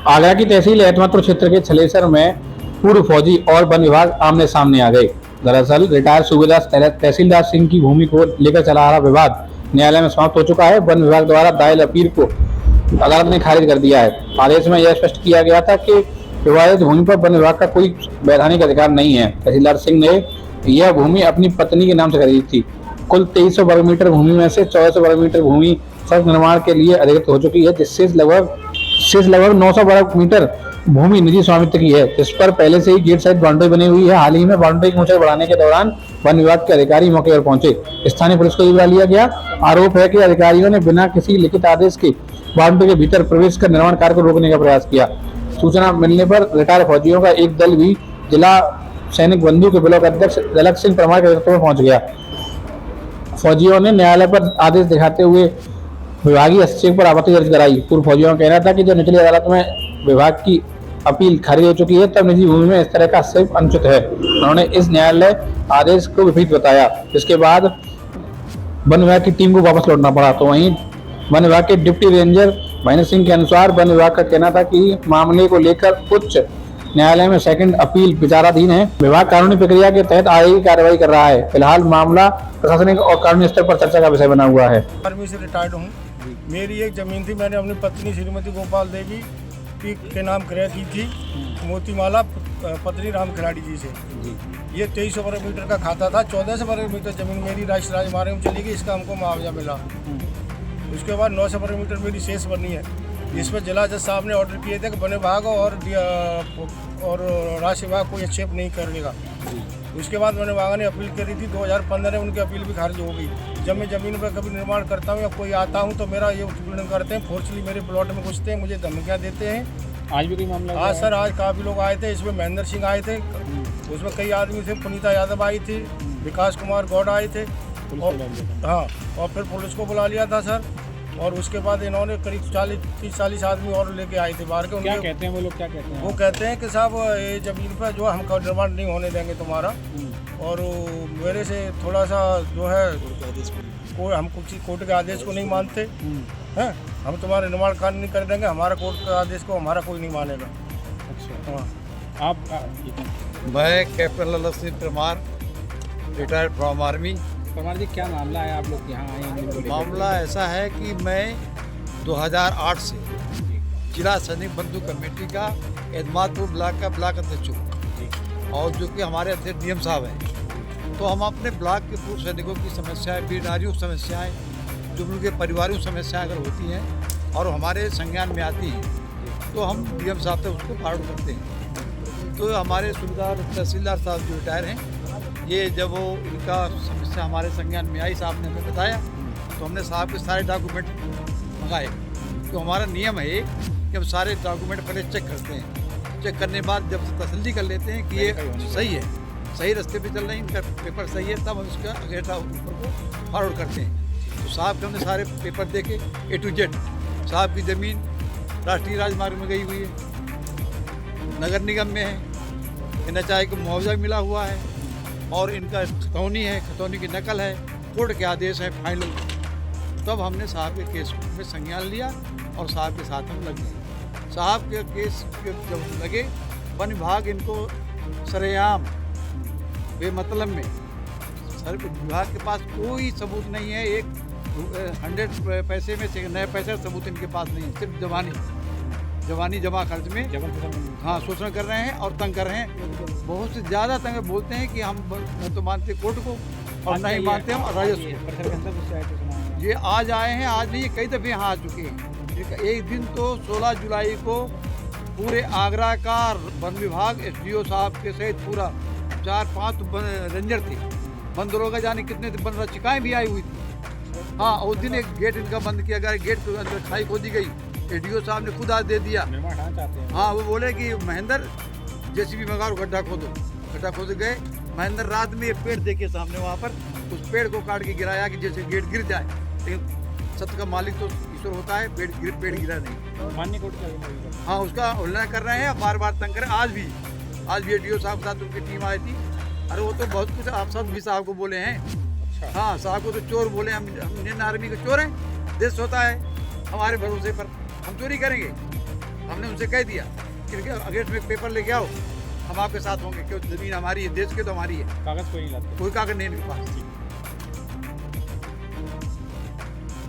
आगरा की तहसील एतमात्र क्षेत्र के छलेसर में पूर्व फौजी और वन विभाग आमने सामने आ गए। दरअसल रिटायर सूबेदार तहसीलदार सिंह की भूमि को लेकर चला आ रहा विवाद न्यायालय में समाप्त हो चुका है। वन विभाग द्वारा दायर अपील को अदालत ने खारिज कर दिया है। आदेश में यह स्पष्ट किया गया था कि विवादित भूमि पर वन विभाग का कोई वैधानिक अधिकार नहीं है। तहसीलदार सिंह ने यह भूमि अपनी पत्नी के नाम से खरीदी थी। कुल 2300 वर्ग मीटर भूमि में से 1400 वर्ग मीटर भूमि सड़क निर्माण के लिए अधिकृत हो चुकी है, जिससे लगभग 900 वर्ग मीटर भूमि निजी स्वामित्व की है, जिस पर पहले से ही गेट साइड बाउंड्री बनी हुई है। हाल ही में बाउंड्री की ऊंचाई बढ़ाने के दौरान वन विभाग के अधिकारी मौके पर पहुंचे। स्थानीय पुलिस को भी बुला लिया गया। आरोप है कि अधिकारियों ने बिना किसी लिखित आदेश के बाउंड्री के भीतर प्रवेश कर निर्माण कार्य को रोकने का प्रयास किया। सूचना मिलने पर रिटायर फौजियों का एक दल भी जिला सैनिक बंधु के ब्लॉक अध्यक्ष दलक सिंह परमार के नेतृत्व में पहुंच गया। फौजियों ने न्यायालय पर आदेश दिखाते हुए विभागीय हस्तक्षेप पर आपत्ति दर्ज कराई। पूर्व फौजियों का कहना था कि जब निचली अदालत में विभाग की अपील खारिज हो चुकी है, तब निजी भूमि में इस तरह का हस्तक्षेप अनुचित है। उन्होंने इस न्यायालय आदेश को विपरीत बताया, जिसके बाद वन विभाग की टीम को वापस लौटना पड़ा। तो वहीं वन विभाग के डिप्टी रेंजर महेंद्र सिंह के अनुसार वन विभाग का कहना था कि मामले को लेकर उच्च न्यायालय में सेकंड अपील विचाराधीन है। विभाग कानूनी प्रक्रिया के तहत आगे की कार्रवाई कर रहा है। फिलहाल मामला प्रशासनिक और कानूनी स्तर पर चर्चा का विषय बना हुआ है। आर्मी से रिटायर्ड हूँ। मेरी एक जमीन थी, मैंने अपनी पत्नी श्रीमती गोपाल देवी के नाम क्रय की थी, मोतीमाला पत्नी राम खिलाड़ी जी से। ये 2300 वर्ग मीटर का खाता था। 1400 वर्ग मीटर जमीन मेरी राष्ट्रीय राजमार्ग में चली गई, इसका हमको मुआवजा मिला। उसके बाद 900 वर्ग मीटर मेरी शेष बनी है। इस पर जिला जज साहब ने ऑर्डर किए थे कि वन विभाग और राष्ट्रीय विभाग कोई हस्तक्षेप नहीं करेगा। उसके बाद वन विभाग ने अपील करी थी 2015 में, उनकी अपील भी खारिज हो गई। जब मैं ज़मीन पर कभी निर्माण करता हूँ या कोई आता हूँ तो मेरा ये उत्पीड़न करते हैं, फोर्सली मेरे प्लॉट में घुसते हैं, मुझे धमकियाँ देते हैं। आज भी कोई मामला? आज सर, आज काफ़ी लोग आए थे। इसमें महेंद्र सिंह आए थे, उसमें कई आदमी थे, पुनीता यादव आई थी, विकास कुमार गौड़ आए थे, हाँ, और फिर पुलिस को बुला लिया था सर। और उसके बाद इन्होंने करीब 30-40 आदमी और लेके आए थे बाहर के। क्या कहते हैं वो लोग? क्या कहते हैं? वो कहते हैं कि साहब ये ज़मीन पर जो हम निर्माण नहीं होने देंगे तुम्हारा, और मेरे से थोड़ा सा जो है कोई हम कुछ कोर्ट के आदेश को नहीं मानते हैं, हम तुम्हारा निर्माण कार्य नहीं कर देंगे, हमारा कोर्ट के आदेश को हमारा कोई नहीं मानेगा। अच्छा, हाँ। आप मैं captain Lalit Singh Parmar, retired from army. Parmar ji, क्या मामला है? आप लोग यहाँ आए हैं? मामला ऐसा है कि मैं 2008 से जिला सैनिक बंधु कमेटी का एतमादपुर ब्लॉक का ब्लॉक अध्यक्ष हूँ, और जो कि हमारे अध्यक्ष डीएम साहब हैं। तो हम अपने ब्लॉक के पूर्व सैनिकों की समस्याएं, वीर नारियों की समस्याएं, जो उनके परिवारों की समस्याएं अगर होती हैं और हमारे संज्ञान में आती हैं, तो हम डीएम साहब तक उसको फॉरवर्ड करते हैं। तो हमारे सूबेदार तहसीलदार साहब जो रिटायर हैं, ये जब वो इनका समस्या हमारे संज्ञान में आई, साहब ने हमें बताया, तो हमने साहब के सारे डॉक्यूमेंट मंगाए। तो हमारा नियम है कि हम सारे डॉक्यूमेंट पहले चेक करते हैं। चेक करने के बाद जब तसल्ली कर लेते हैं कि ये सही है, सही रास्ते पे चल रहे हैं, इनका पेपर सही है, तब हम उसका अगेटा ऊपर को फॉरवर्ड करते हैं। तो साहब के हमने सारे पेपर देखे A to Z। साहब की ज़मीन राष्ट्रीय राजमार्ग में गई हुई है, नगर निगम में है, NHI को मुआवजा मिला हुआ है, और इनका खतौनी है, खतौनी की नकल है, कोर्ट के आदेश है फाइनल। तब हमने साहब के केस में संज्ञान लिया और साहब के साथ हम लग गए। साहब के केस के जब लगे, वन विभाग इनको सरेआम बेमतलब में, सर विभाग के पास कोई सबूत नहीं है। एक 100 पैसे में से 9 पैसे सबूत इनके पास नहीं है, सिर्फ जवानी जमा खर्च में हाँ शोषण कर रहे हैं और तंग कर रहे हैं। बहुत से ज़्यादा तंग बोलते हैं कि हम न तो मानते कोर्ट को और न ही मानते हम राजस्व को। ये आज आए हैं, आज नहीं, कई दफ़े यहाँ आ चुके हैं। एक दिन तो 16 जुलाई को पूरे आगरा का वन विभाग SDO साहब के सहित पूरा 4-5 रेंजर थे, बंद दरोगा जाने कितने थे, बंद शिकायत भी आई हुई थी। हाँ, उस दिन एक गेट इनका बंद किया गया, गेट के अंदर खाई खोदी गई, ADO साहब ने खुद आज दे दिया। हाँ, वो बोले कि महेंद्र JCB मंगा लो, गड्ढा खोदो। गड्ढा खोद गए। महेंद्र रात में एक पेड़ देखे सामने, वहाँ पर उस पेड़ को काट के गिराया कि जैसे गेट गिर जाए, लेकिन सत्य का मालिक तो ईश्वर होता है, पेड़ गिरा नहीं। माननीय कोर्ट का हाँ, उसका उल्लंघन कर रहे हैं, बार बार तंग करें। आज भी ADO साहब के साथ उनकी टीम आई थी। अरे वो तो बहुत कुछ आप सब भी साहब को बोले हैं। अच्छा। हाँ, साहब को तो चोर बोले, हम इंडियन आर्मी के चोर हैं, देश होता है हमारे भरोसे पर, हम चोरी करेंगे? हमने उनसे कह दिया कि अगेंस्ट में पेपर लेके आओ, हम आपके साथ होंगे, क्योंकि ज़मीन हमारी है, देश की तो हमारी है। कागज कोई नहीं लाते। कोई कागज नहीं मेरे पास।